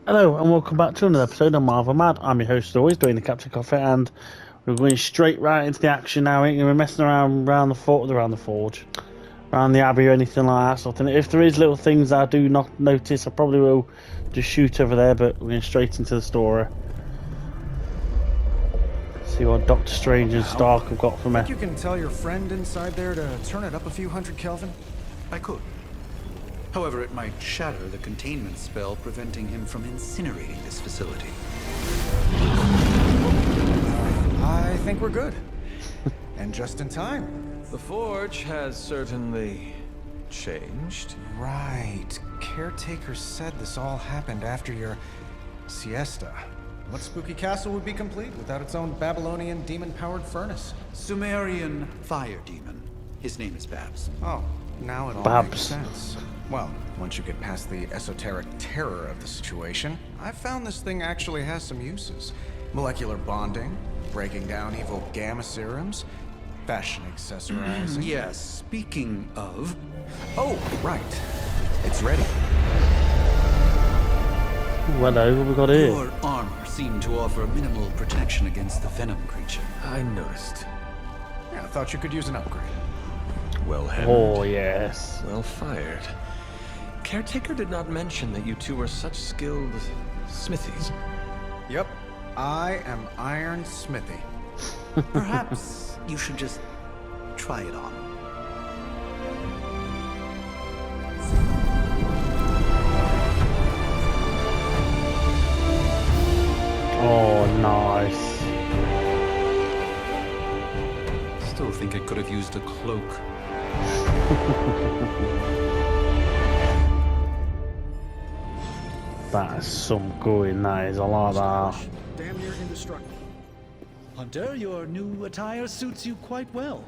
Hello and welcome back to another episode of Marvel Mad. I'm your host, always doing the Captain Coffee, and we're going straight right into the action now. Ain't gonna be messing around the forge, around the abbey or anything like that. So I think if there is little things I do not notice, I probably will just shoot over there. But we're going straight into the story. See what Doctor Strange and Stark have got for me. Think you can tell your friend inside there to turn it up a few hundred Kelvin? I could. However, it might shatter the containment spell preventing him from incinerating this facility. I think we're good. And just in time. The forge has certainly changed. Right. Caretaker said this all happened after your siesta. What spooky castle would be complete without its own Babylonian demon-powered furnace? Sumerian fire demon. His name is Babs. Oh, now it all Babs. makes sense. Well, once you get past the esoteric terror of the situation, I've found this thing actually has some uses. Molecular bonding, breaking down evil gamma serums, fashion accessorizing. Yes, speaking of... Oh, right. It's ready. What have we got here? Your armor seemed to offer minimal protection against the venom creature. I noticed. Yeah, I thought you could use an upgrade. Well hammered. Oh yes. Well fired. Caretaker did not mention that you two were such skilled smithies. Yep. I am Iron Smithy. Perhaps you should just try it on. Oh nice. Still think I could have used a cloak. That's some going. That is. I like that. Damn near indestructible. Hunter, your new attire suits you quite well.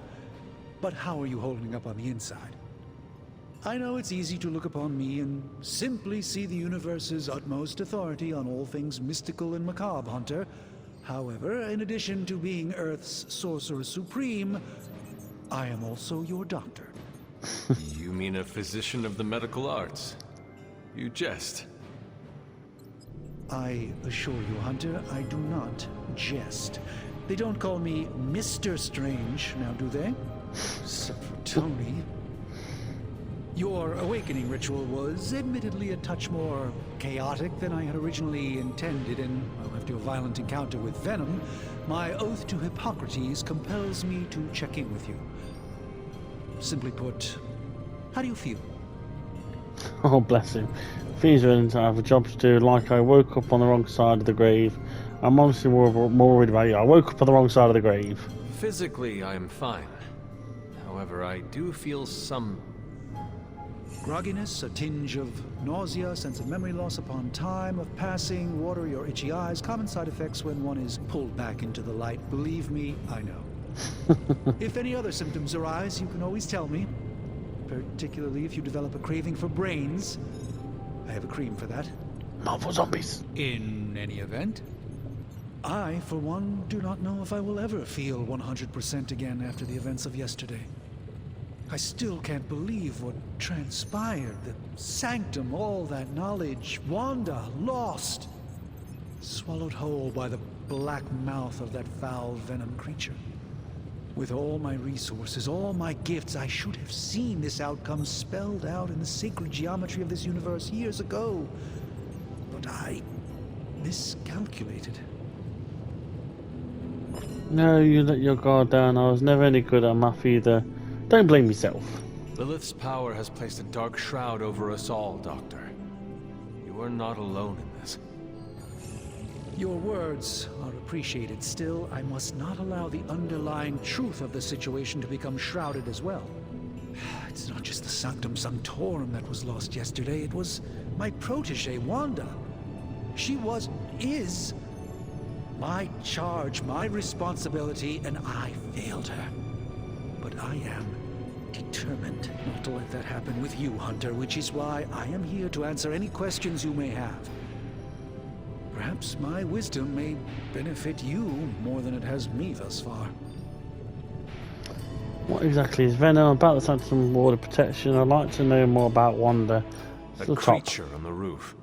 But how are you holding up on the inside? I know it's easy to look upon me and simply see the universe's utmost authority on all things mystical and macabre, Hunter. However, in addition to being Earth's sorcerer supreme, I am also your doctor. You mean a physician of the medical arts? You jest. I assure you, Hunter, I do not jest. They don't call me Mr. Strange, now do they? Except for Tony. Your awakening ritual was admittedly a touch more chaotic than I had originally intended, and well, after your violent encounter with Venom, my oath to Hippocrates compels me to check in with you. Simply put, how do you feel? Oh, bless him. Feels willing to have a job to do, like I woke up on the wrong side of the grave. I'm honestly more worried about you. I woke up on the wrong side of the grave. Physically, I am fine. However, I do feel some... Grogginess, a tinge of nausea, sense of memory loss upon time of passing, watery or itchy eyes, common side effects when one is pulled back into the light. Believe me, I know. If any other symptoms arise, you can always tell me. Particularly if you develop a craving for brains. I have a cream for that. Marvel zombies. In any event, I, for one, do not know if I will ever feel 100% again after the events of yesterday. I still can't believe what transpired. The sanctum, all that knowledge, Wanda, lost. Swallowed whole by the black mouth of that foul venom creature. With all my resources, all my gifts, I should have seen this outcome spelled out in the sacred geometry of this universe years ago. But I miscalculated. No, you let your guard down. I was never any good at math either. Don't blame yourself. Lilith's power has placed a dark shroud over us all, Doctor. You are not alone in this. Your words are appreciated. Still, I must not allow the underlying truth of the situation to become shrouded as well. It's not just the Sanctum Sanctorum that was lost yesterday. It was my protege, Wanda. She is my charge, my responsibility, and I failed her. But I am determined not to let that happen with you, Hunter, which is why I am here to answer any questions you may have. Perhaps my wisdom may benefit you more than it has me thus far. What exactly is Venom? About the Sanctum Ward of Protection. I'd like to know more about Wanda. A creature on the roof.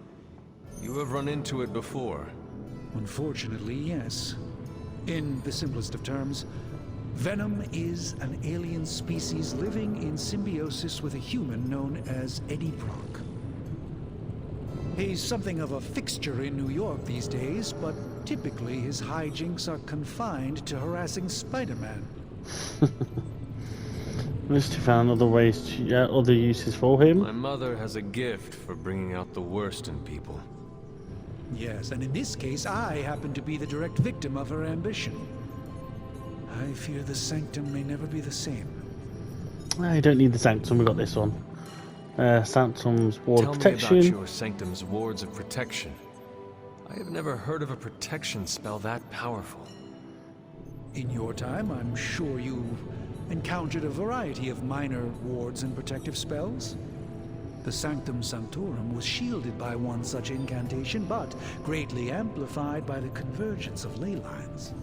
You have run into it before. Unfortunately, yes. In the simplest of terms, Venom is an alien species living in symbiosis with a human known as Eddie Brock. He's something of a fixture in New York these days, but typically his hijinks are confined to harassing Spider-Man. At least you found other ways to, other uses for him. My mother has a gift for bringing out the worst in people. Yes, and in this case, I happen to be the direct victim of her ambition. I fear the Sanctum may never be the same. You don't need the Sanctum, we got this one. Sanctum's Ward of Protection. Tell me about your Sanctum's wards of protection. I have never heard of a protection spell that powerful. In your time, I'm sure you've encountered a variety of minor wards and protective spells. The Sanctum Sanctorum was shielded by one such incantation, but greatly amplified by the convergence of ley lines.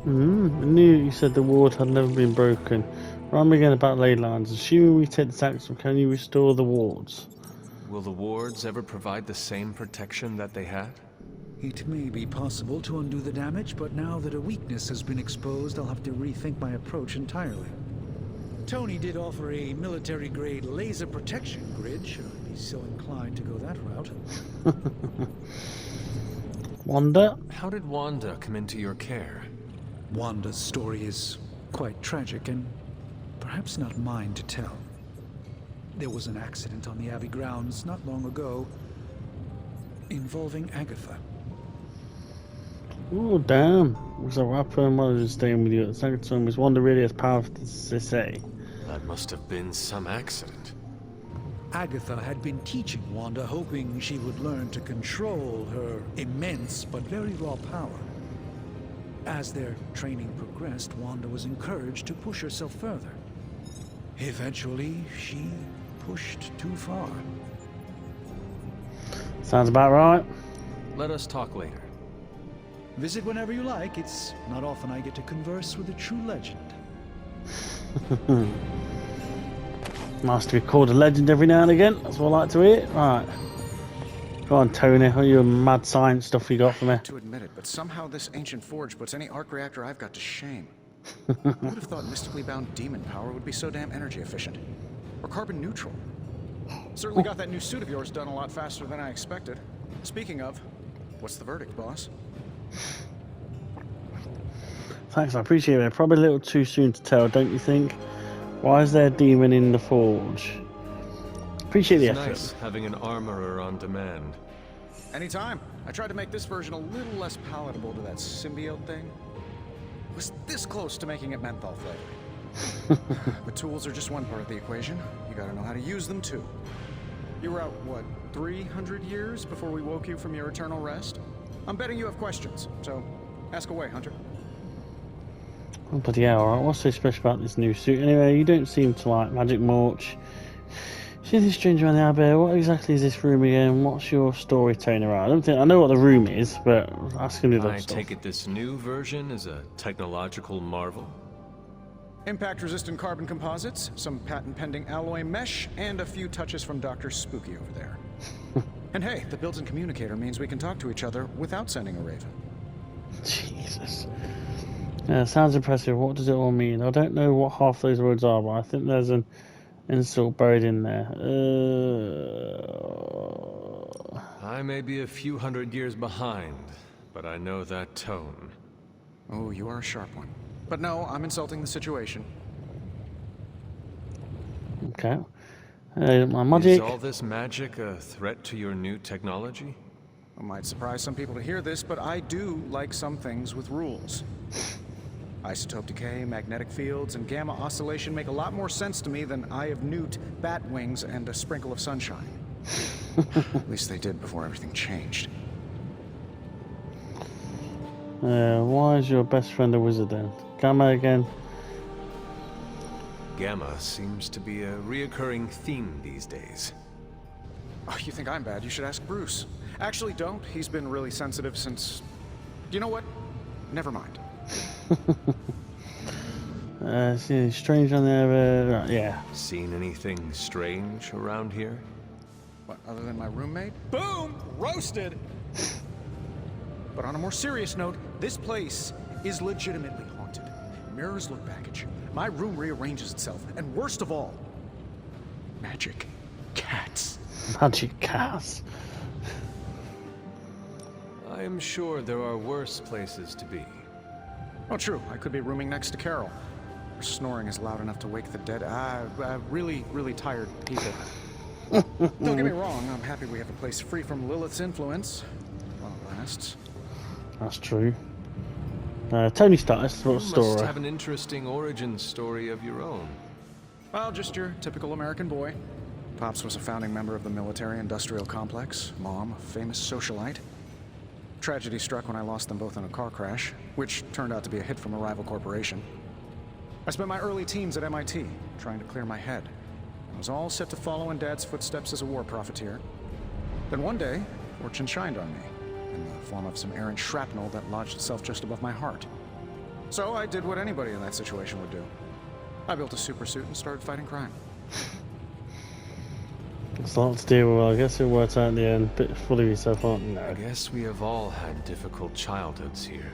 I knew you said the ward had never been broken. Remind me again about ley lines. Assuming we take the Sanctum, can you restore the wards? Will the wards ever provide the same protection that they had? It may be possible to undo the damage, but now that a weakness has been exposed, I'll have to rethink my approach entirely. Tony did offer a military-grade laser protection grid, should I be so inclined to go that route. Wanda? How did Wanda come into your care? Wanda's story is quite tragic and perhaps not mine to tell. There was an accident on the Abbey grounds not long ago involving Agatha. Oh, damn. So what happened while I was staying with you at the Sanctum? Was Wanda really as powerful as they say? That must have been some accident. Agatha had been teaching Wanda, hoping she would learn to control her immense but very raw power. As their training progressed, Wanda was encouraged to push herself further. Eventually, she pushed too far. Sounds about right. Let us talk later. Visit whenever you like. It's not often I get to converse with a true legend. Nice to be called a legend every now and again. That's what I like to hear. Right. Go on, Tony. What your mad science stuff you got for me? To admit it, but somehow this ancient forge puts any arc reactor I've got to shame. I would have thought mystically bound demon power would be so damn energy efficient. Or carbon neutral. Certainly got that new suit of yours done a lot faster than I expected. Speaking of, what's the verdict, boss? Thanks, I appreciate it. Probably a little too soon to tell, don't you think? Why is there a demon in the forge? Appreciate the It's effort. nice having an armorer on demand. Anytime. I tried to make this version a little less palatable to that symbiote thing. Was this close to making it menthol flavored. But tools are just one part of the equation. You gotta know how to use them too. You were out, what, 300 years before we woke you from your eternal rest? I'm betting you have questions, so ask away, Hunter. Oh, bloody hell, alright. What's so special about this new suit? Anyway, you don't seem to like Magic March. See this stranger around the Abbey. What exactly is this room again? What's your story, Tony? I don't think I know what the room is, but ask him the other I stuff. take it this new version is a technological marvel? Impact-resistant carbon composites, some patent-pending alloy mesh, and a few touches from Dr. Spooky over there. And hey, the built-in communicator means we can talk to each other without sending a raven. Jesus. Sounds impressive. What does it all mean? I don't know what half those words are, but I think there's an insult buried in there. I may be a few hundred years behind, but I know that tone. Oh, you are a sharp one. But no, I'm insulting the situation. Okay. My magic. Is all this magic a threat to your new technology? It might surprise some people to hear this, but I do like some things with rules. Isotope decay, magnetic fields, and gamma oscillation make a lot more sense to me than Eye of Newt, bat wings, and a sprinkle of sunshine. At least they did before everything changed. Why is your best friend a wizard then? Gamma again. Gamma seems to be a reoccurring theme these days. Oh, you think I'm bad? You should ask Bruce. Actually, don't. He's been really sensitive since... You know what? Never mind. Strange on there. Yeah. Seen anything strange around here? What, other than my roommate? Boom! Roasted! But on a more serious note, this place is legitimately haunted. Mirrors look back at you. My room rearranges itself. And worst of all, magic cats. Magic cats. I am sure there are worse places to be. Oh, true. I could be rooming next to Carol. Her snoring is loud enough to wake the dead. Really, really tired people. Don't get me wrong. I'm happy we have a place free from Lilith's influence. While it lasts. That's true. Tony Stark, what's the You story? must have an interesting origin story of your own. Well, just your typical American boy. Pops was a founding member of the military-industrial complex. Mom, a famous socialite. Tragedy struck when I lost them both in a car crash, which turned out to be a hit from a rival corporation. I spent my early teens at MIT, trying to clear my head. I was all set to follow in Dad's footsteps as a war profiteer. Then one day, fortune shined on me, in the form of some errant shrapnel that lodged itself just above my heart. So I did what anybody in that situation would do. I built a supersuit and started fighting crime. It's a lot to deal with. I guess it worked out in the end. Bit full of yourself, aren't you? I guess we have all had difficult childhoods here.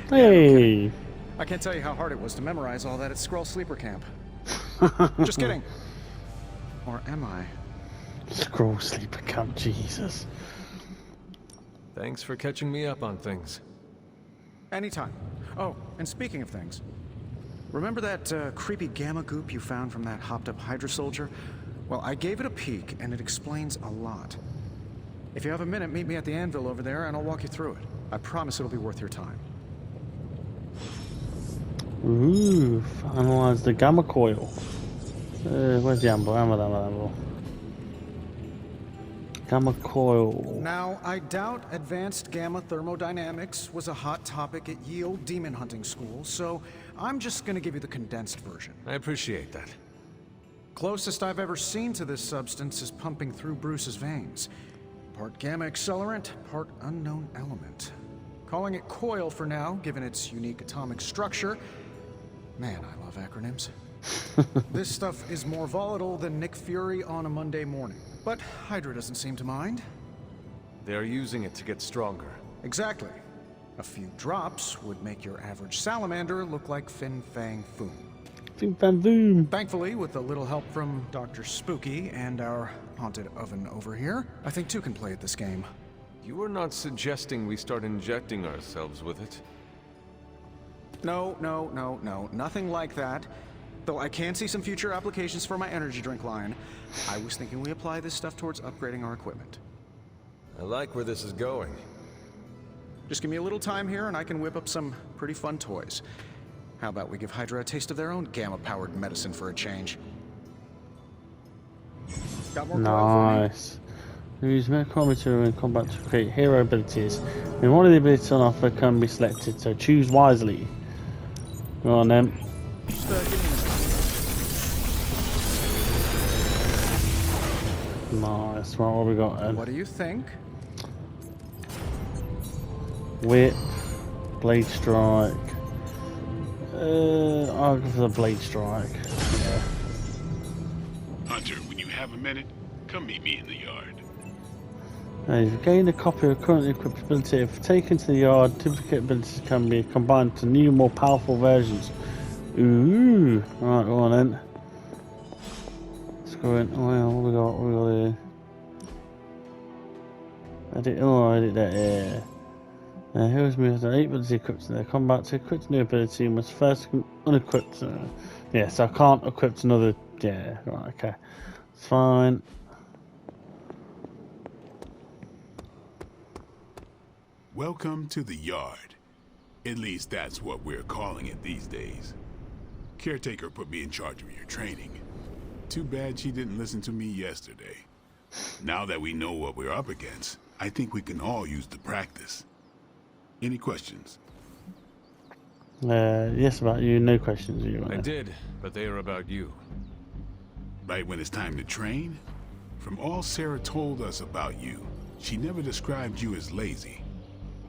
Hey! I can't tell you how hard it was to memorize all that at Skrull Sleeper Camp. Just kidding. Or am I? Scroll sleeper camp, Jesus. Thanks for catching me up on things. Anytime. Oh, and speaking of things, remember that creepy gamma goop you found from that hopped-up Hydra soldier? Well, I gave it a peek, and it explains a lot. If you have a minute, meet me at the anvil over there, and I'll walk you through it. I promise it'll be worth your time. Ooh, analyze the gamma coil. Where's the amber? Gamma coil. Now, I doubt advanced gamma thermodynamics was a hot topic at Yield Demon Hunting School, so I'm just gonna give you the condensed version. I appreciate that. Closest I've ever seen to this substance is pumping through Bruce's veins. Part gamma accelerant, part unknown element. Calling it coil for now, given its unique atomic structure. Man, I love acronyms. This stuff is more volatile than Nick Fury on a Monday morning. But Hydra doesn't seem to mind. They're using it to get stronger. Exactly. A few drops would make your average salamander look like Fin Fang Foom. Bing bam boom. Thankfully, with a little help from Dr. Spooky and our haunted oven over here, I think two can play at this game. You are not suggesting we start injecting ourselves with it? No, nothing like that. Though I can see some future applications for my energy drink line. I was thinking we apply this stuff towards upgrading our equipment. I like where this is going. Just give me a little time here and I can whip up some pretty fun toys. How about we give Hydra a taste of their own gamma-powered medicine for a change? Got more Nice. Use medical material in combat to create hero abilities. When one of the abilities on offer can be selected, so choose wisely. Go on then. Just, give me a minute. Nice. Right, what we got then? What do you think? Whip, blade strike. I'll go for the blade strike. Yeah. Hunter, when you have a minute, come meet me in the yard. Now, you've gained a copy of currently equipped ability. If taken to the yard, duplicate abilities can be combined to new, more powerful versions. Ooh. Right, go on then. Let's go in. Oh, yeah, what we got? What we got here? Edit that. Yeah. Heroes move the 8 ability equipped to their combat. To equip the new ability, you must first unequip. Yeah, so I can't equip another. Yeah, right, okay. It's fine. Welcome to the yard. At least that's what we're calling it these days. Caretaker put me in charge of your training. Too bad she didn't listen to me yesterday. Now that we know what we're up against, I think we can all use the practice. Any questions? Yes, about you. No questions. You. I did, but they are about you. Right when it's time to train? From all Sarah told us about you, she never described you as lazy.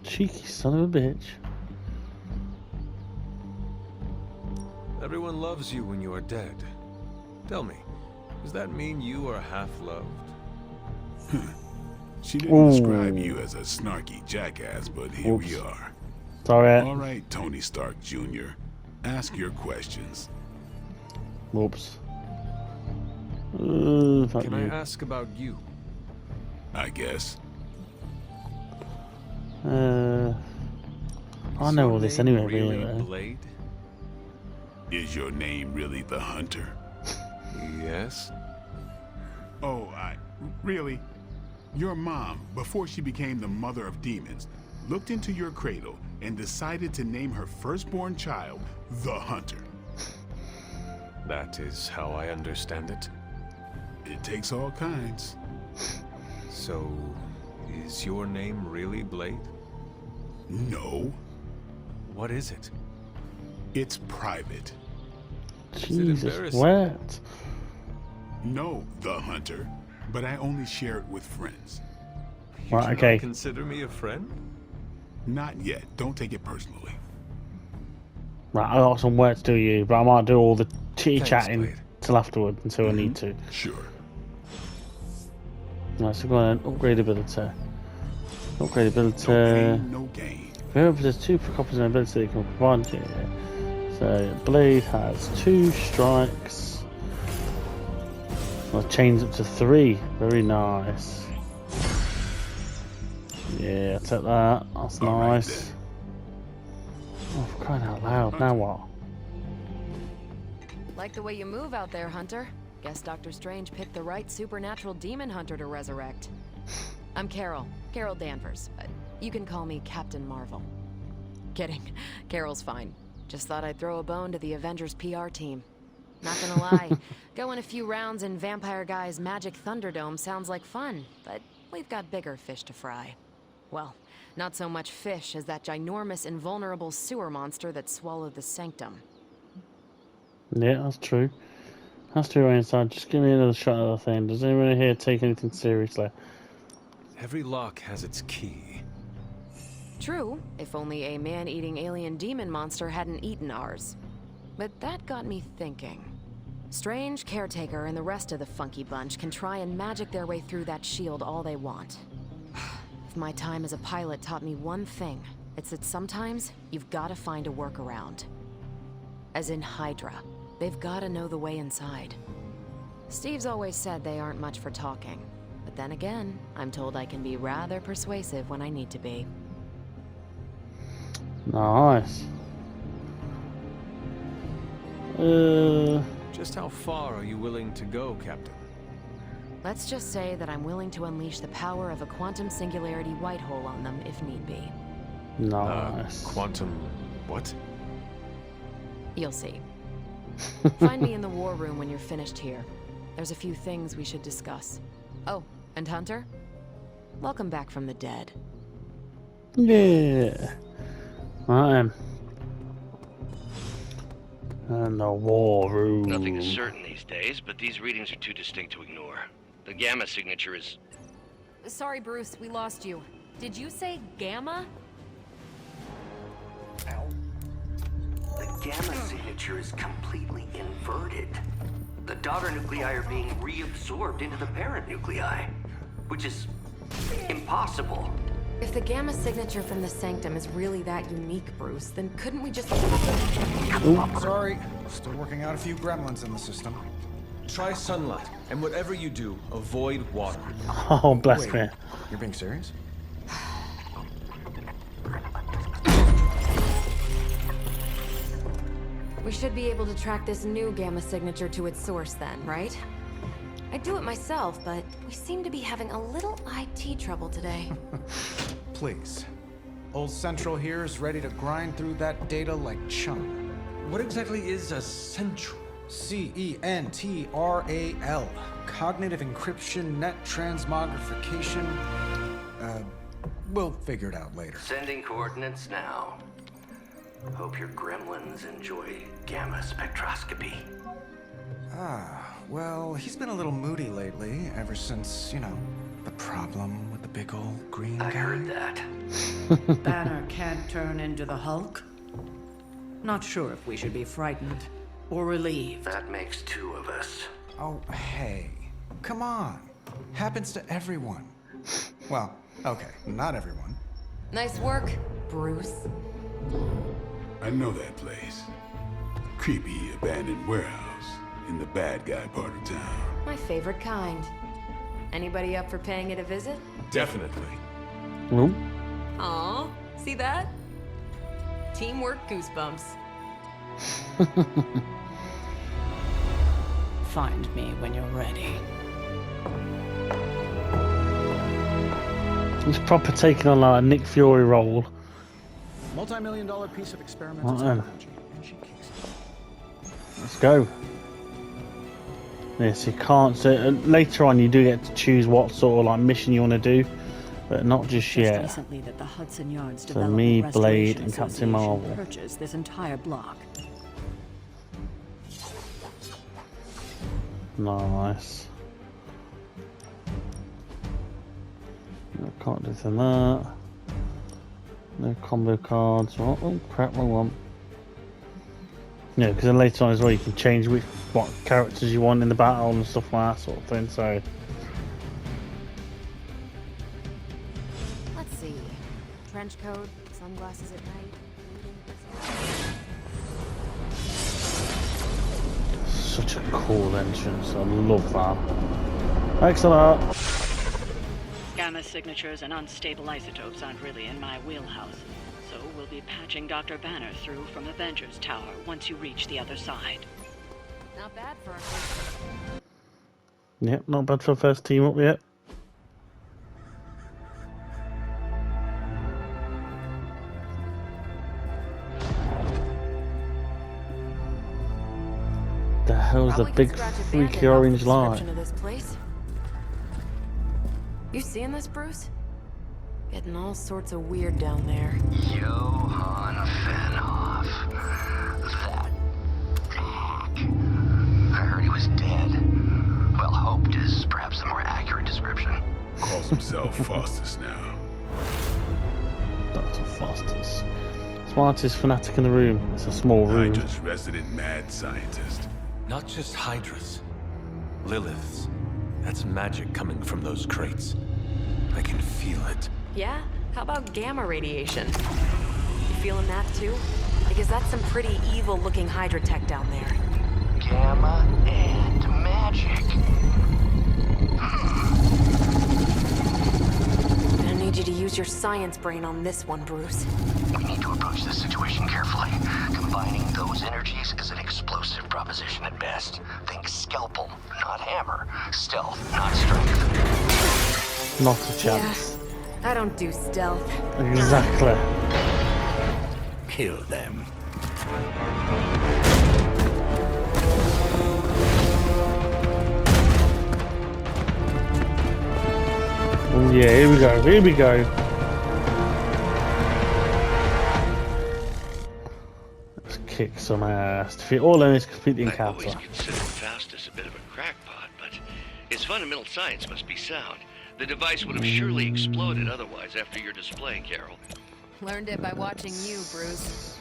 Cheeky son of a bitch. Everyone loves you when you are dead. Tell me, Does that mean you are half-loved? She didn't describe you as a snarky jackass, but here we are. Sorry. All right, Tony Stark Jr., ask your questions. Whoops. Can I ask about you? I guess. I know all this anyway, really. Blade? Is your name really the Hunter? Yes. Oh, really? Your mom, before she became the mother of demons, looked into your cradle and decided to name her firstborn child the Hunter. That is how I understand it. It takes all kinds. So, is your name really Blade? No. What is it? It's private. Jesus, what? No, the Hunter. But I only share it with friends. You Right, do okay. not consider me a friend? Not yet. Don't take it personally. Right, I got some work to do, you, but I might do all the chitty-chatting Blade. till afterward, until I need to. Sure. Right, so go on, upgrade ability. Upgrade ability. No pain, no gain. There's 2 copies of ability that can provide you. So, Blade has 2 strikes. I'll change it to 3. Very nice. Yeah, I'll take that. That's All right, nice. then. Oh, for crying out loud. Now what? Like the way you move out there, Hunter. Guess Dr. Strange picked the right supernatural demon hunter to resurrect. I'm Carol Danvers. You can call me Captain Marvel. Kidding. Carol's fine. Just thought I'd throw a bone to the Avengers PR team. Not gonna lie, going a few rounds in Vampire Guy's Magic Thunderdome sounds like fun, but we've got bigger fish to fry. Well, not so much fish as that ginormous invulnerable sewer monster that swallowed the Sanctum. Yeah, that's true. That's true, inside. Just give me another shot of the thing. Does anyone here take anything seriously? Every lock has its key. True, if only a man-eating alien demon monster hadn't eaten ours. But that got me thinking. Strange, Caretaker, and the rest of the funky bunch can try and magic their way through that shield all they want. If my time as a pilot taught me one thing, it's that sometimes you've got to find a workaround. As in Hydra, they've got to know the way inside. Steve's always said they aren't much for talking. But then again, I'm told I can be rather persuasive when I need to be. Nice. Just how far are you willing to go, Captain? Let's just say that I'm willing to unleash the power of a quantum singularity white hole on them if need be. Nice. Quantum... what? You'll see. Find me in the war room when you're finished here. There's a few things we should discuss. Oh, and Hunter? Welcome back from the dead. Yeah. I am. And the war room. Nothing is certain these days, but these readings are too distinct to ignore. The gamma signature is... Sorry, Bruce, we lost you. Did you say gamma? The gamma signature is completely inverted. The daughter nuclei are being reabsorbed into the parent nuclei, which is impossible. If the gamma signature from the Sanctum is really that unique, Bruce, then couldn't we just... Sorry, still working out a few gremlins in the system. Try sunlight, and whatever you do, avoid water. Oh, bless Wait, me. you're being serious? We should be able to track this new gamma signature to its source then, right? I'd do it myself, but we seem to be having a little IT trouble today. Please. Old Central here is ready to grind through that data like chum. What exactly is a central? CENTRAL. Cognitive encryption, net transmogrification. We'll figure it out later. Sending coordinates now. Hope your gremlins enjoy gamma spectroscopy. Well, he's been a little moody lately, ever since, the problem with the big old green guy. I heard that. Banner can't turn into the Hulk? Not sure if we should be frightened or relieved. That makes 2 of us. Oh, hey. Come on. Happens to everyone. Well, okay, not everyone. Nice work, Bruce. I know that place. Creepy abandoned warehouse in the bad guy part of town. My favorite kind. Anybody up for paying it a visit? Definitely. Nope. Aw, see that? Teamwork goosebumps. Find me when you're ready. He's proper taking on like a Nick Fury role. Multi-million-dollar piece of experimental Uh-uh. technology, and she kicks it. Let's go. Yes, you can't. So later on, you do get to choose what sort of like mission you want to do, but not just yet. Recently that the Hudson Yards So Development me, Restoration Blade, and Captain Association Marvel. purchased this entire block. Nice. No, can't do this and that. No combo cards. Oh crap! Wrong one. Yeah, because then later on as well, you can change what characters you want in the battle and stuff like that sort of thing. So. Let's see. Trench coat, sunglasses at night. Such a cool entrance. I love that. Thanks a lot. Gamma signatures and unstable isotopes aren't really in my wheelhouse, so we'll be patching Dr. Banner through from the Venger's Tower once you reach the other side. Not bad for a first. Yep, not bad for the first team up yet. The hell's the Probably big could scratch a freaky Band-Aid off orange the line? description of this place. You seeing this, Bruce? Getting all sorts of weird down there. Johann Fenhoff. That hack. I heard he was dead. Well, hoped is perhaps a more accurate description. Calls himself Faustus now. Dr. Faustus. Smartest fanatic in the room. It's a small room. Hydra's resident mad scientist. Not just Hydras. Liliths. That's magic coming from those crates. I can feel it. Yeah? How about gamma radiation? You feeling that too? Because that's some pretty evil-looking Hydra tech down there. Gamma and magic. Gonna need you to use your science brain on this one, Bruce. We need to approach this situation carefully. Combining those energies is an explosive proposition at best. Think scalpel, not hammer. Stealth, not strength. Not a chance. Yeah, I don't do stealth. Exactly. Kill them. Oh, yeah, here we go. Here we go. Let's kick some ass. Defeat all enemies, complete the I've encounter. always considered Faustus a bit of a crackpot, but his fundamental science must be sound. The device would have surely exploded otherwise after your display, Carol. Learned it by watching you, Bruce.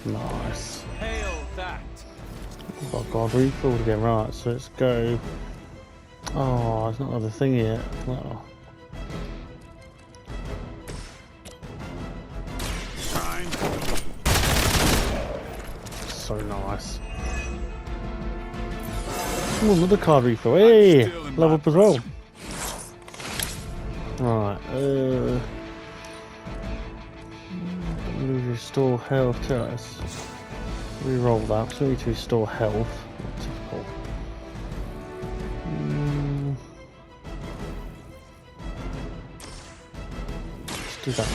Nice. Hail that! Oh god, refilled again. Right, so let's go. Oh, it's not another thing yet. Oh. So nice. Oh, another card refill. Hey! Level up as well. Right, restore health to us. Reroll that, so we need to restore health. Typical. Let's do that.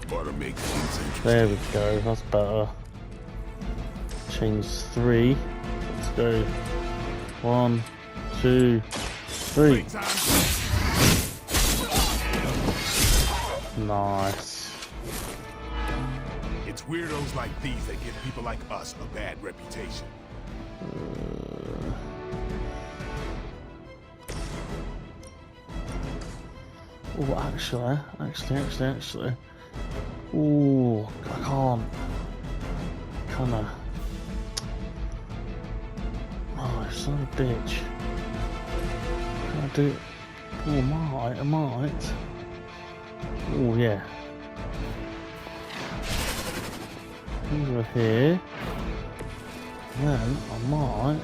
Automate things interesting. There we go, that's better. Change 3. Let's go. 1, 2, 3. Nice. It's weirdos like these that give people like us a bad reputation. Oh, actually. Ooh, I can't. kinda... Oh, son of a bitch. Can I do it? Oh, I might. Oh, yeah. Over here. Then I might...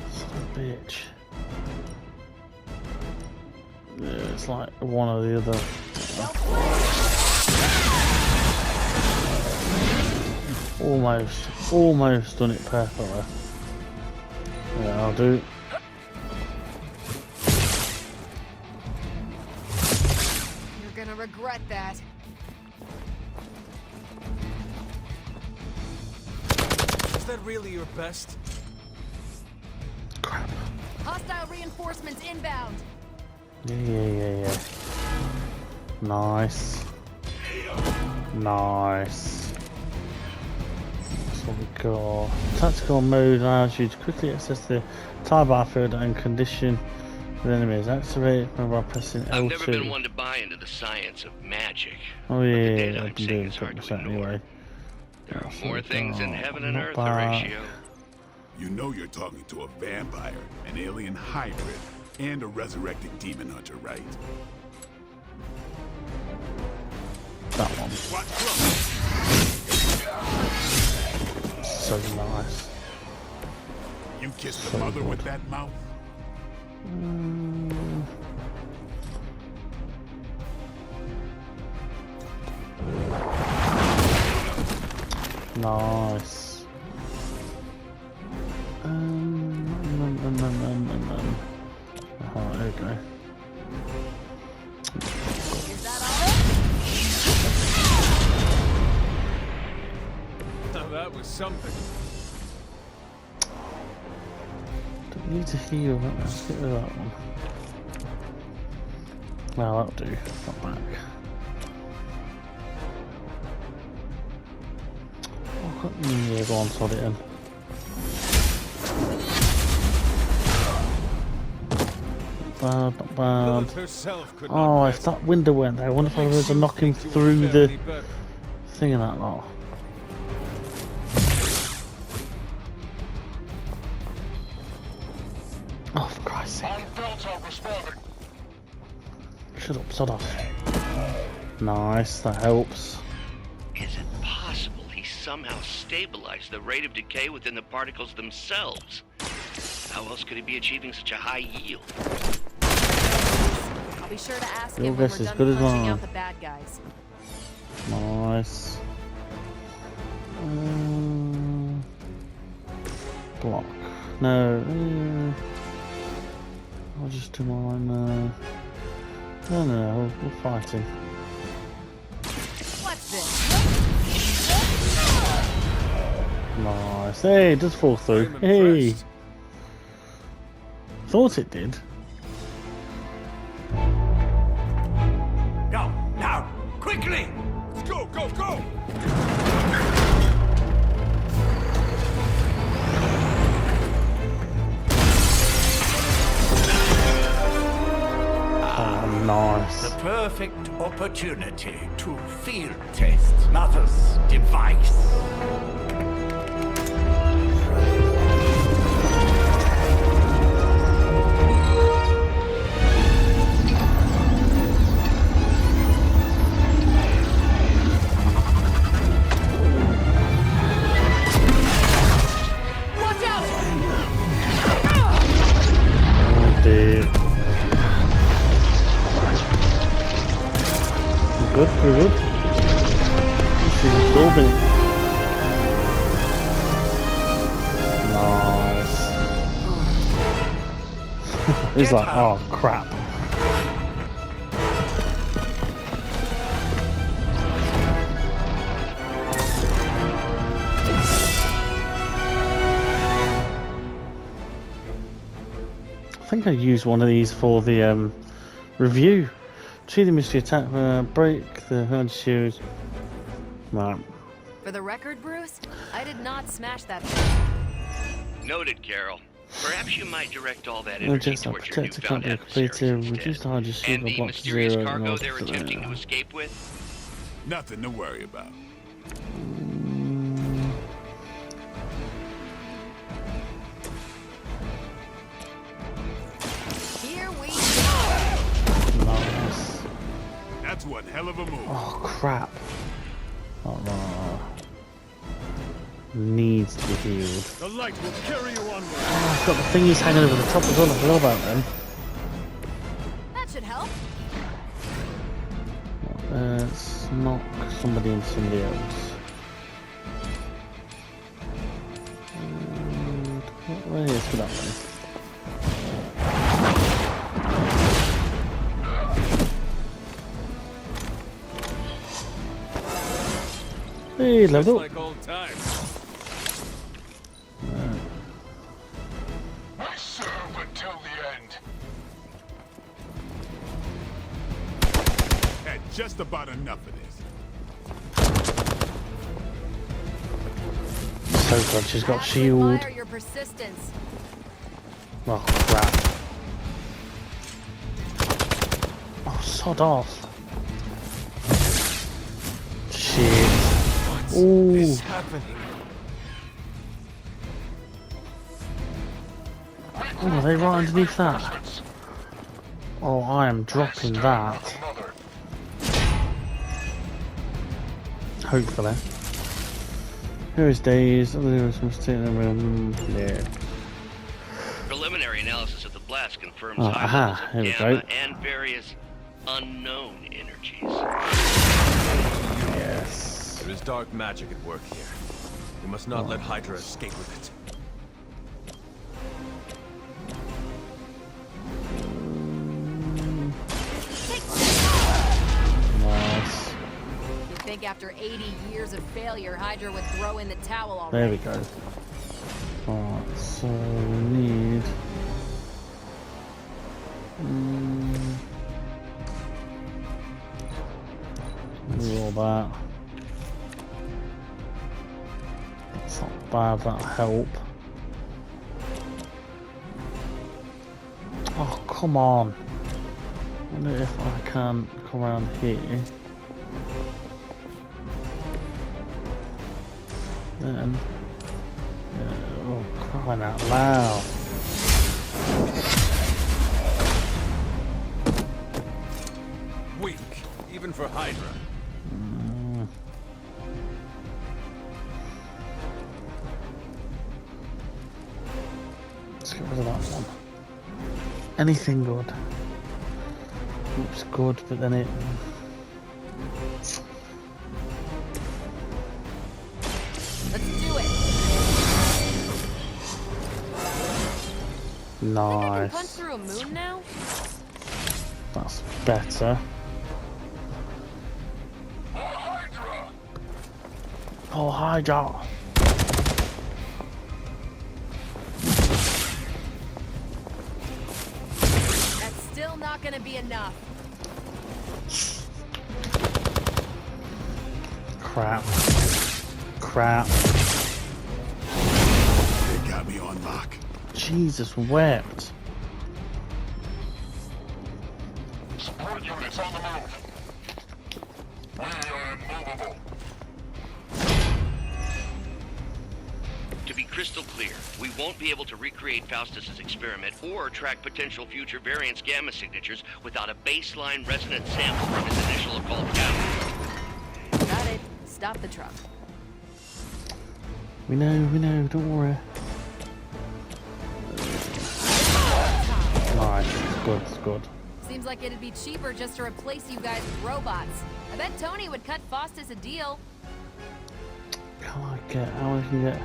Son of a bitch. Yeah, it's like one or the other. Almost done it perfectly. Yeah, I'll do. You're gonna regret that. Is that really your best? Crap. Hostile reinforcements inbound. Yeah. Nice. Nice. That's what we got. Tactical mode allows you to quickly access the tire battlefield and condition with enemies. Activate by pressing L2. I've never been one to buy into the science of magic. Oh but the yeah, data I I'm can seeing do is hard to 20% ignore. anyway. There are That's more what we things in got. heaven and Not earth, bad. Horatio. You know you're talking to a vampire, an alien hybrid, and a resurrected demon hunter, right? That one. Watch close. So nice. You kissed the mother with that mouth? Nice. Oh, there we go. Is that all? Now that was something. Don't need to heal. Let's get rid of that one. Well, that'll do. Not back. Yeah, go on, sod it in. Bad, not bad. Lilith herself could Oh, not if pass. that window went there, I wonder if I was to knock him Think you through would the fare any better. thing and that lot. Oh, for Christ's sake. Shut up, sod off. Nice, that helps. Is it possible he somehow stabilized the rate of decay within the particles themselves? How else could he be achieving such a high yield? I'll be sure to ask Your him when guess we're is done good as punching mine. out the bad guys. Nice. Block. No. I'll just do mine. No. We're fighting. What's this? Nice. Hey, it does fall through. I'm Hey. impressed. Thought it did. Now, quickly! Let's go! Oh, nice. The perfect opportunity to field test Mother's device. Watch out! Oh dear. We're good. She's absorbing it. Nice. He's like, oh crap. I think I used one of these for the review. Treat the mystery attack, break the hard shoes. Right. For the record, Bruce, I did not smash that thing. Noted, Carol. Perhaps you might direct all that No, energy just our towards your protector can't newfound be completed. adversaries Reduce instead. the Hydra And super the block to mysterious 0. cargo and they're also- attempting to escape with? Nothing to worry about. Here we go. Nice. That's one hell of a move. Oh crap. Oh, needs to be healed. The light will carry you onward. Oh, I've got the thingies hanging over the top as well. I forgot about them. That should help. Let's knock somebody into somebody else. And where is for that one? Hey, level up. Like old times. I serve until the end. Had just about enough of this. So good, she's got Have to shield. admire your persistence. Oh crap. Oh, sod off. Shit. Ooh. What's happening? Oh, are they right underneath that? Oh, I am dropping that. Hopefully. Here is days. Yeah. Preliminary analysis of the blast confirms Oh, high aha, levels here of we gamma go. and various unknown energies. Yes. There is dark magic at work here. We must not let Hydra escape with it. Nice. You think after 80 years of failure, Hydra would throw in the towel already? There we go. Alright, so we need... do all that. That's not bad, that'll help. Oh, come on. I wonder if I can come around here. Then... oh, crying out loud. Weak, even for Hydra. Let's get rid of that one. Anything good. Oops, good, but then it... Let's do it. Think I can punch Nice. through a moon now? That's better. Oh, Hydra! That's still not gonna be enough. Crap. Crap. They got me on lock. Jesus wept. Support units on the move. We are immovable. To be crystal clear, we won't be able to recreate Faustus's experiment or track potential future variants' gamma signatures without a baseline resonant sample from his initial occult catalyst. Got it. Stop the truck. We know, don't worry. Nice, it's good, it's good. Seems like it'd be cheaper just to replace you guys with robots. I bet Tony would cut Faustus a deal. Can I get, how I can get,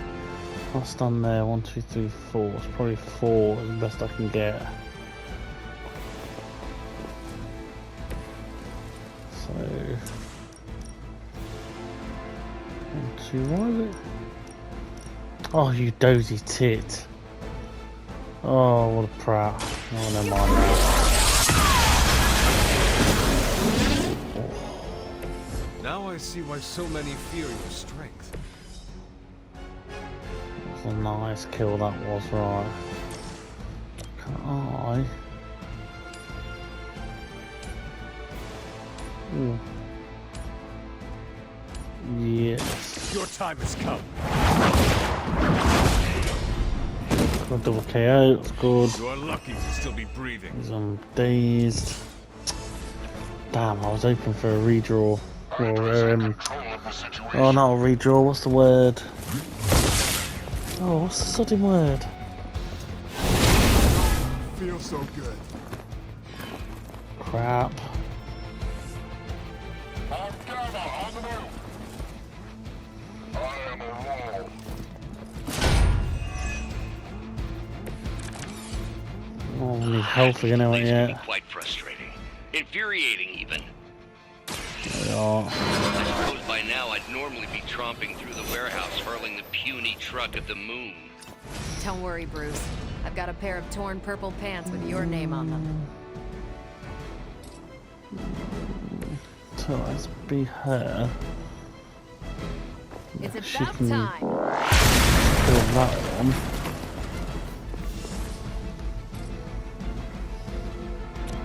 what's done there, 1, 2, 3, 4, it's probably 4 is the best I can get. So, 1, 2, what is it? Oh, you dozy tit. Oh, what a prat. Oh, never mind now. Now I see why so many fear your strength. That was a nice kill, that was, right. I? Ooh. Yes. Your time has come. Got double KO, that's good. You are lucky to still be breathing. I'm dazed. Damn, I was hoping for a redraw. Or, oh, not a redraw, what's the word? Oh, what's the sodding word? Feels so good. Crap. Oh, I need health again, haven't These yet? can be quite frustrating. Infuriating, even. Yeah. I suppose by now I'd normally be tromping through the warehouse hurling the puny truck at the moon. Don't worry, Bruce. I've got a pair of torn purple pants with your name on them. So let's be her. It's She about can time. kill that one.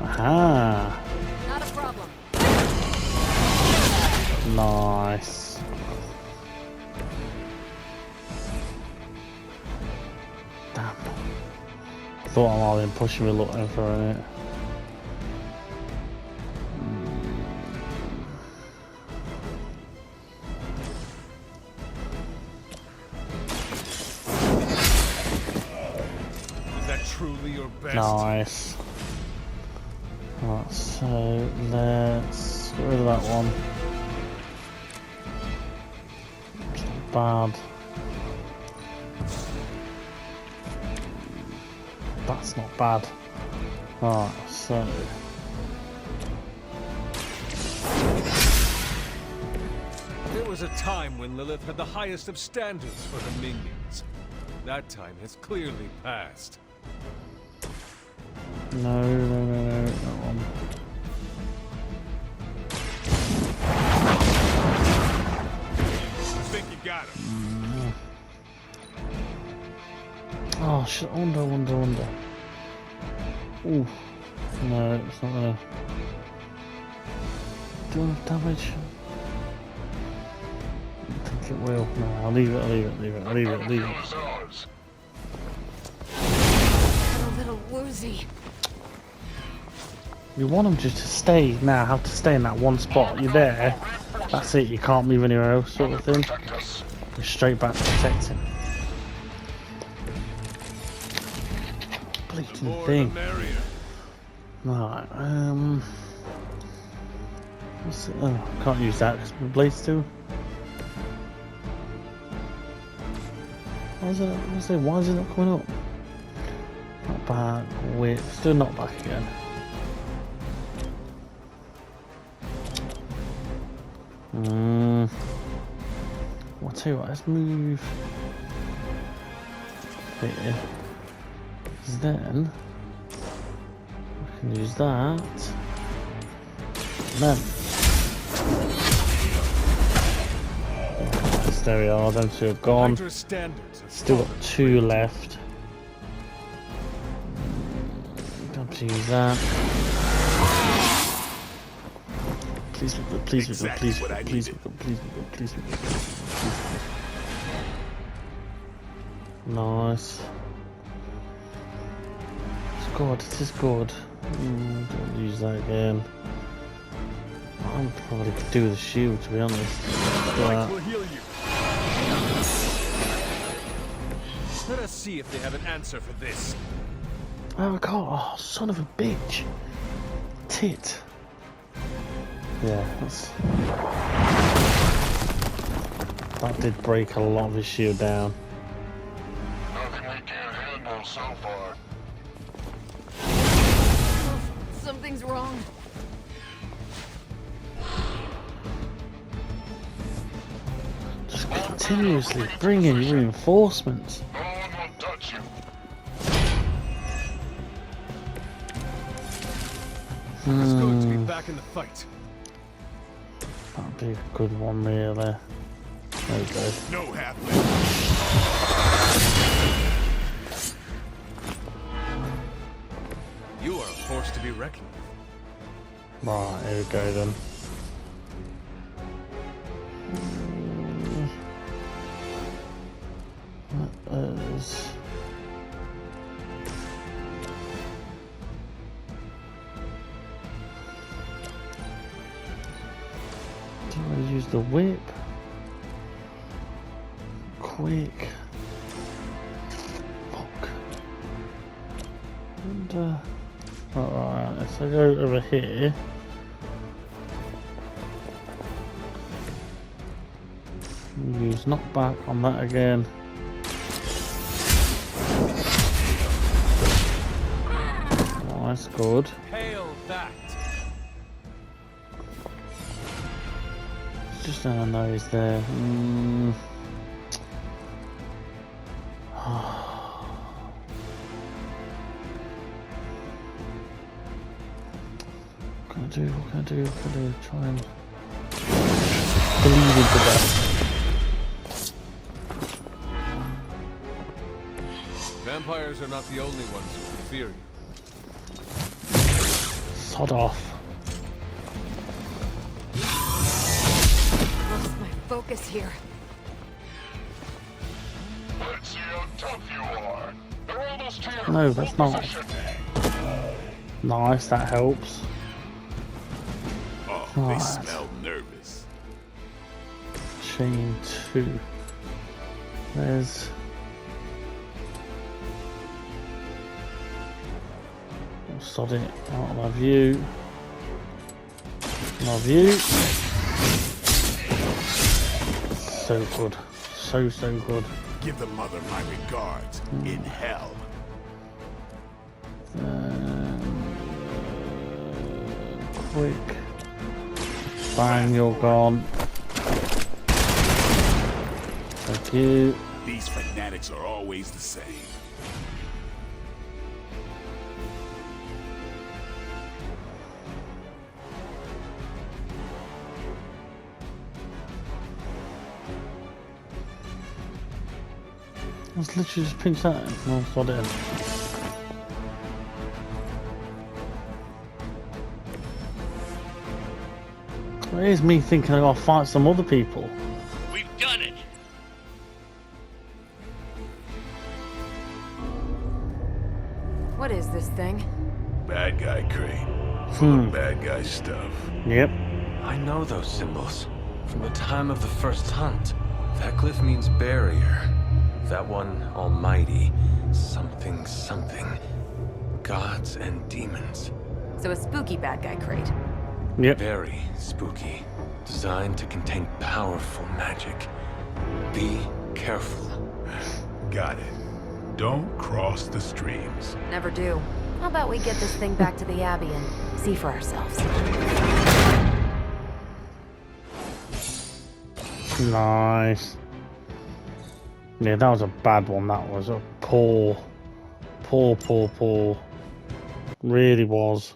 Aha! Not a problem. Nice. Damn. Thought I might have been pushing me looking for it. Is that truly your best? Nice. Right, so let's get rid of that one. It's not bad. That's not bad. Right, so There was a time when Lilith had the highest of standards for her minions. That time has clearly passed. no, that one. I think you got him. Oh shit! Under. Ooh, no, it's not gonna do enough damage. I think it will. No, I'll leave it. I'm a little woozy. You want them just to stay now, have to stay in that one spot. You're there, that's it, you can't move anywhere else, sort of thing. Go straight back to protecting. Bleeding thing. Right, what's it? Oh, I can't use that because my blade's too. Why is it not coming up? Not back, wait, still not back again. I'll tell you what, let's move here. Then we can use that. And then yes, there we are, them two have gone. Hydra standards have Still got fallen. 2 left. Don't have to use that. Please be good, please be good, please be good, please be good, please be good, please be good, please be good. Nice. It's good, it is good. Don't use that again. I probably could do with a shield, to be honest. Light will heal you. Let us see if they have an answer for this. Oh god, oh son of a bitch. Tit. Yeah, that did break a lot of his shield down. Nothing we can't handle so far. Something's wrong. Just continuously bringing reinforcements. No one will touch you. It's good to be back in the fight. That'd be a good one, really. There we go. No half-life. force to be reckoned with. Right, here we go then. That is... Do I use the whip? Quick. Fuck. And, alright, so I go over here. Use knockback on that again. Oh, that's good. Hail that! Just our nose there. What can I do? Try and believe into that. Vampires are not the only ones who fear you. Sod off. Lost my focus here. Let's see how tough you are. They're almost here. No, that's not. Nice, that helps. Oh, Right. they smell nervous. Chain 2. There's... Sod it out of my view. My view. So good. So good. Give the mother my regards. In hell. Quick. Bang, you're gone. Thank you. These fanatics are always the same. Let's literally just pinch that and I'll sod it in. Well, here's me thinking I'll fight some other people. We've done it! What is this thing? Bad guy crate. Full of bad guy stuff. Yep. I know those symbols from the time of the first hunt. That glyph means barrier. That one, almighty. Something, something. Gods and demons. So a spooky bad guy crate. Yep. Very spooky. Designed to contain powerful magic. Be careful. Got it. Don't cross the streams. Never do. How about we get this thing back to the Abbey and see for ourselves? Nice. Yeah, that was a bad one. That was a poor. Really was.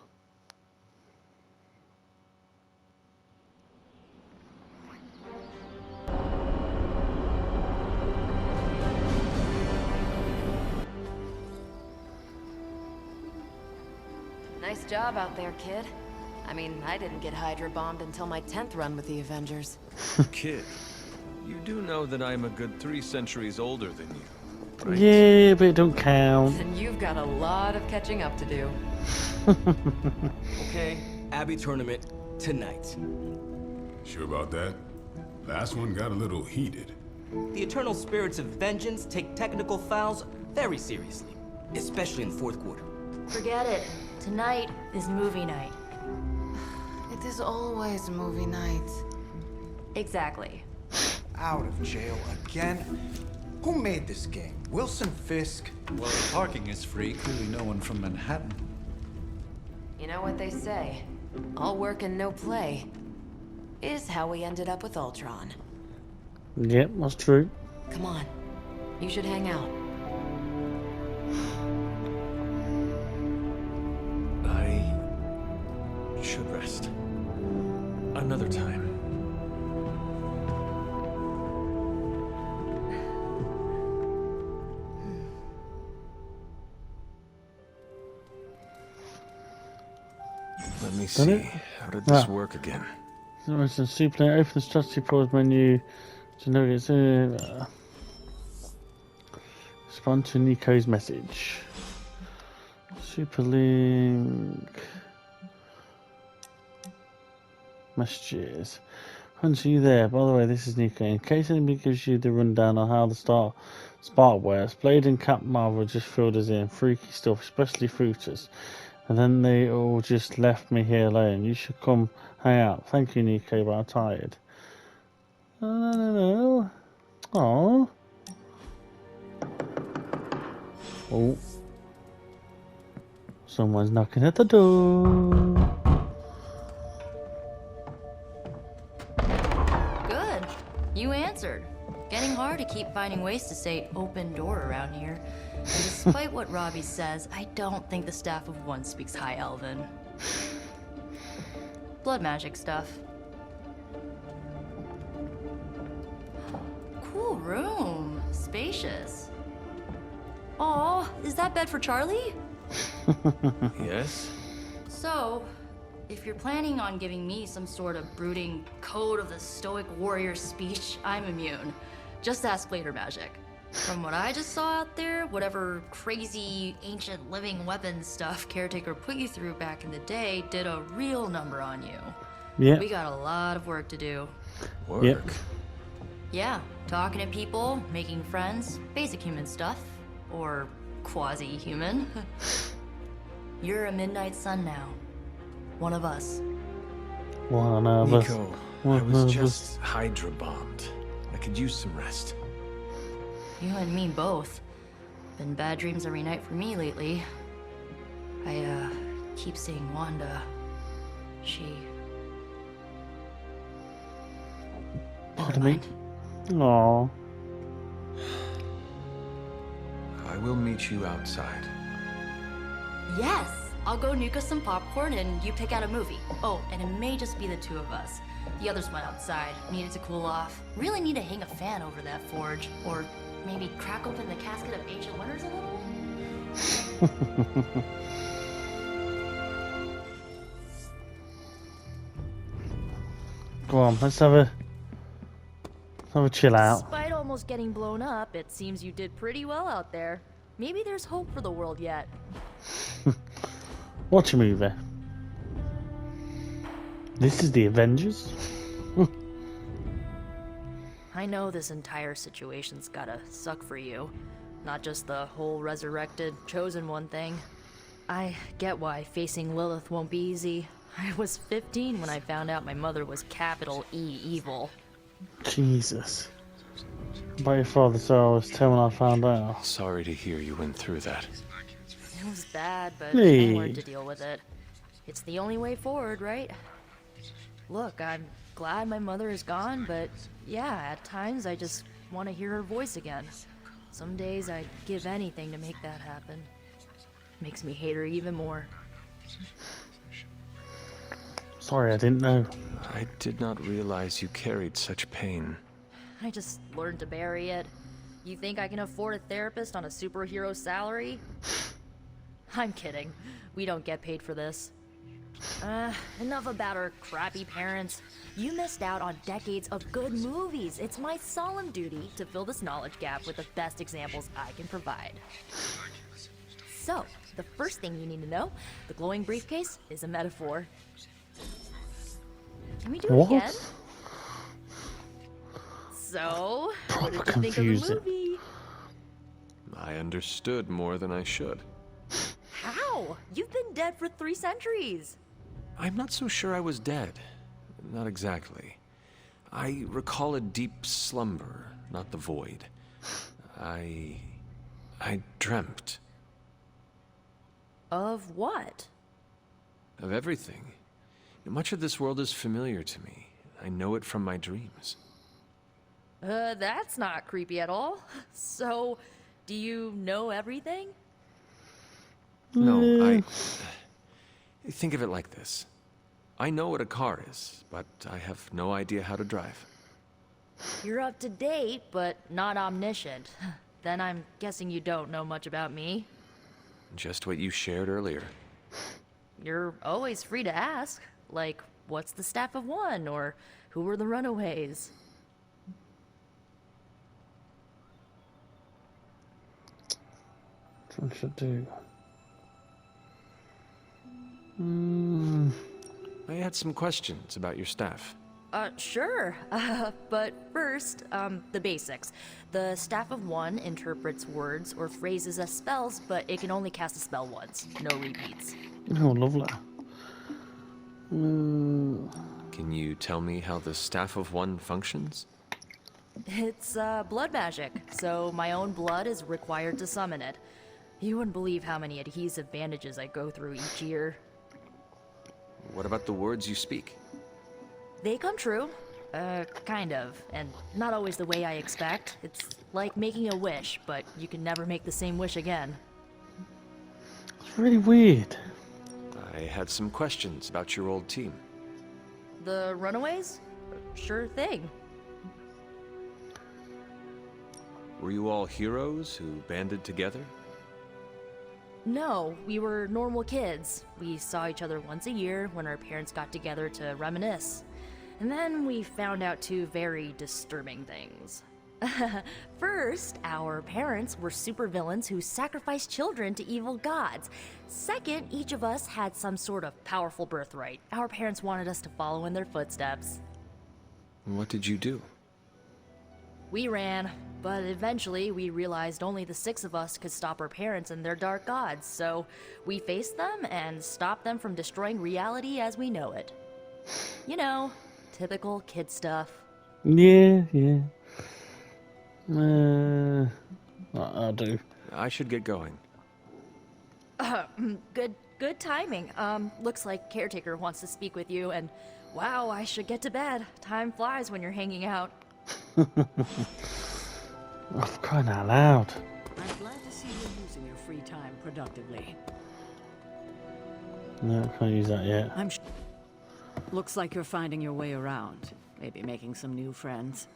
Nice job out there, kid. I mean, I didn't get Hydra bombed until my 10th run with the Avengers. Kid, you do know that I'm a good 3 centuries older than you, right? Yeah, but it don't count. And you've got a lot of catching up to do. Okay, Abbey tournament tonight. Sure about that? Last one got a little heated. The eternal spirits of vengeance take technical fouls very seriously, especially in the fourth quarter. Forget it. Tonight is movie night. It is always movie night. Exactly. Out of jail again? Who made this game? Wilson Fisk? Well, if parking is free, clearly no one from Manhattan. You know what they say? All work and no play is how we ended up with Ultron. Yep, that's true. Come on. You should hang out. I should rest. Another time. me Done see. it? How did this work again? Super open the strategy pause menu to navigate. Respond to Nico's message. Super link. Messages. Hunter, you there? By the way, this is Nico. In case anybody gives you the rundown on how the spark works, Blade and Cap Marvel just filled us in. Freaky stuff, especially Fruiters. And then they all just left me here alone. You should come hang out. Thank you, Nico, but I'm tired. No. Oh. Oh. Someone's knocking at the door. Good. You answered. Getting hard to keep finding ways to say open door around here. And despite what Robbie says, I don't think the staff of one speaks High Elven. Blood magic stuff. Cool room. Spacious. Aw, is that bed for Charlie? Yes? So, if you're planning on giving me some sort of brooding code of the stoic warrior speech, I'm immune. Just ask later, magic. From what I just saw out there, whatever crazy ancient living weapons stuff Caretaker put you through back in the day did a real number on you. Yeah. We got a lot of work to do. Work? Yep. Yeah, talking to people, making friends, basic human stuff. Or quasi-human. You're a midnight sun now. One of us. One of us. Nico, I was just Hydra bombed. I could use some rest. You and me both. Been bad dreams every night for me lately. I, keep seeing Wanda. She... Pardon me? Aww. I will meet you outside. Yes! I'll go nuke us some popcorn and you pick out a movie. Oh, and it may just be the two of us. The others went outside, needed to cool off. Really need to hang a fan over that forge. Or maybe crack open the casket of ancient wonders a little? Go on, let's have a chill out. Despite almost getting blown up, it seems you did pretty well out there. Maybe there's hope for the world yet. Watch a movie. This is the Avengers? I know this entire situation's gotta suck for you. Not just the whole resurrected, chosen one thing. I get why facing Lilith won't be easy. I was 15 when I found out my mother was capital E evil. Jesus. About your father, so I was 10 when I found out. Sorry to hear you went through that. It was bad, but Hey. I learned to deal with it. It's the only way forward, right? Look, I'm glad my mother is gone, but yeah, at times I just want to hear her voice again. Some days I'd give anything to make that happen. Makes me hate her even more. Sorry, I didn't know. I did not realize you carried such pain. I just learned to bury it. You think I can afford a therapist on a superhero salary? I'm kidding. We don't get paid for this. Enough about our crappy parents. You missed out on decades of good movies. It's my solemn duty to fill this knowledge gap with the best examples I can provide. So, the first thing you need to know, the glowing briefcase is a metaphor. Can we do it again? So, what did you think of the movie? I understood more than I should. How? You've been dead for 3 centuries. I'm not so sure I was dead. Not exactly. I recall a deep slumber, not the void. I dreamt. Of what? Of everything. Much of this world is familiar to me. I know it from my dreams. That's not creepy at all. So, do you know everything? No, I... Think of it like this. I know what a car is, but I have no idea how to drive. You're up to date, but not omniscient. Then I'm guessing you don't know much about me. Just what you shared earlier. you're always free to ask. Like, what's the Staff of One, or who were the runaways? What should do? I had some questions about your staff. Sure. But first, the basics. The Staff of One interprets words or phrases as spells, but it can only cast a spell once. No repeats. Oh, lovely. Can you tell me how the Staff of One functions? It's, blood magic, so my own blood is required to summon it. You wouldn't believe how many adhesive bandages I go through each year. What about the words you speak? They come true. Kind of. And not always the way I expect. It's like making a wish, but you can never make the same wish again. It's really weird. I had some questions about your old team. The runaways? Sure thing. Were you all heroes who banded together? No, we were normal kids. We saw each other once a year when our parents got together to reminisce. And then we found out two very disturbing things. First, our parents were supervillains who sacrificed children to evil gods. Second, each of us had some sort of powerful birthright. Our parents wanted us to follow in their footsteps. What did you do? We ran, but eventually we realized only the 6 of us could stop our parents and their dark gods, so we faced them and stopped them from destroying reality as we know it. You know, typical kid stuff. Yeah. I'll do. I should get going. Good timing. Looks like Caretaker wants to speak with you, and wow, I should get to bed. Time flies when you're hanging out. Oh, for crying out loud. I'm glad to see you using your free time productively. No, can't use that yet. Looks like you're finding your way around. Maybe making some new friends.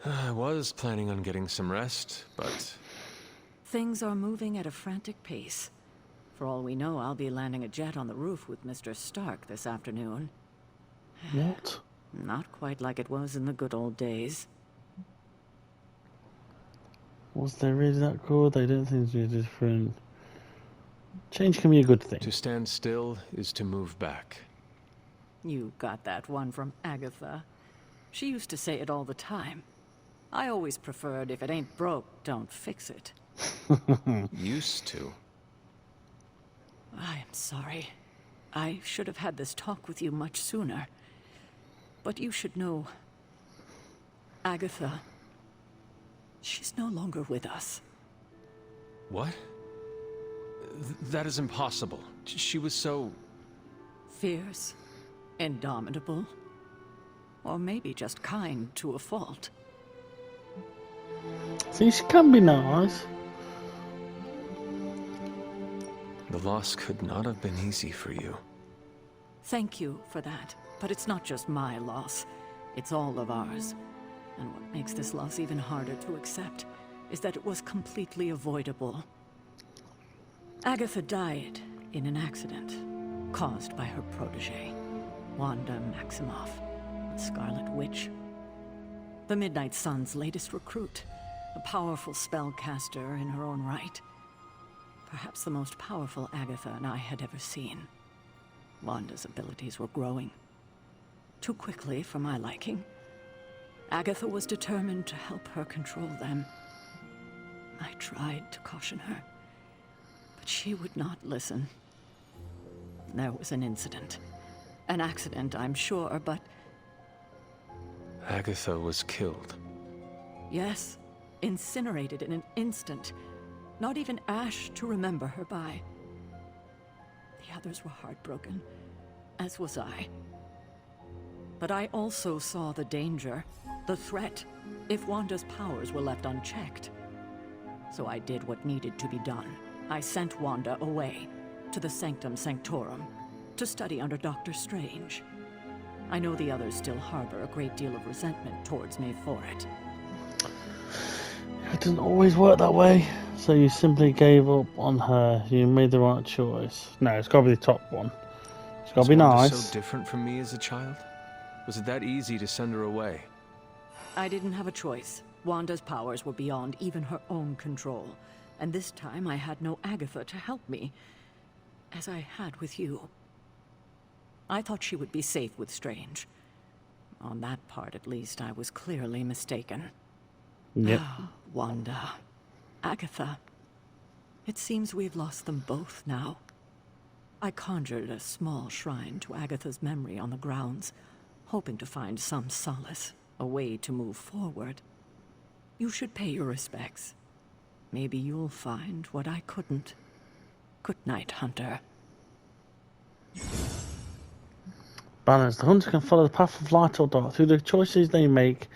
I was planning on getting some rest, but... Things are moving at a frantic pace. For all we know, I'll be landing a jet on the roof with Mr. Stark this afternoon. What? Not quite like it was in the good old days. Was they really that good? They don't think they're different. Change can be a good thing. To stand still is to move back. You got that one from Agatha. She used to say it all the time. I always preferred, if it ain't broke, don't fix it. Used to. I am sorry. I should have had this talk with you much sooner. But you should know... Agatha... She's no longer with us. What? That is impossible. She was so... Fierce. Indomitable. Or maybe just kind to a fault. See, she can be nice. The loss could not have been easy for you. Thank you for that. But it's not just my loss. It's all of ours. And what makes this loss even harder to accept is that it was completely avoidable. Agatha died in an accident caused by her protege, Wanda Maximoff, the Scarlet Witch. The Midnight Sun's latest recruit, a powerful spellcaster in her own right. Perhaps the most powerful Agatha and I had ever seen. Wanda's abilities were growing. Too quickly for my liking. Agatha was determined to help her control them. I tried to caution her, but she would not listen. There was an incident. An accident, I'm sure, but... Agatha was killed. Yes, incinerated in an instant. Not even ash to remember her by. The others were heartbroken, as was I. But I also saw the danger, the threat, if Wanda's powers were left unchecked. So I did what needed to be done. I sent Wanda away, to the Sanctum Sanctorum, to study under Doctor Strange. I know the others still harbor a great deal of resentment towards me for it. It doesn't always work that way. So you simply gave up on her. You made the right choice. No, it's got to be the top one. It's got to be Was Wanda nice. so different from me as a child? Was it that easy to send her away? I didn't have a choice. Wanda's powers were beyond even her own control. And this time I had no Agatha to help me, as I had with you. I thought she would be safe with Strange. On that part, at least, I was clearly mistaken. Yep. Wanda. Agatha. It seems we've lost them both now. I conjured a small shrine to Agatha's memory on the grounds, hoping to find some solace, a way to move forward. You should pay your respects. Maybe you'll find what I couldn't. Good night, Hunter. Balance. The hunter can follow the path of light or dark through the choices they make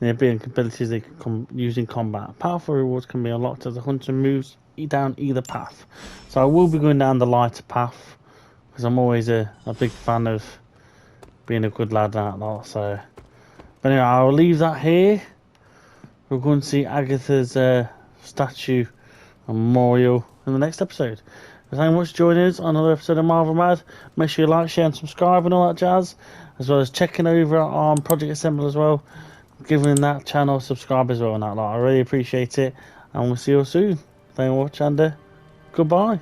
and the abilities they can use in combat. Powerful rewards can be unlocked as the hunter moves down either path. So I will be going down the lighter path because I'm always a big fan of being a good lad and outlaw. So, but anyway, I'll leave that here. We're going to see Agatha's statue and memorial in the next episode. Thank you very much for joining us on another episode of Marvel Mad. Make sure you like, share and subscribe and all that jazz, as well as checking over on Project Assemble as well, giving that channel subscribe as well and that lot. I really appreciate it, and we'll see you all soon. Thank you very much, and goodbye.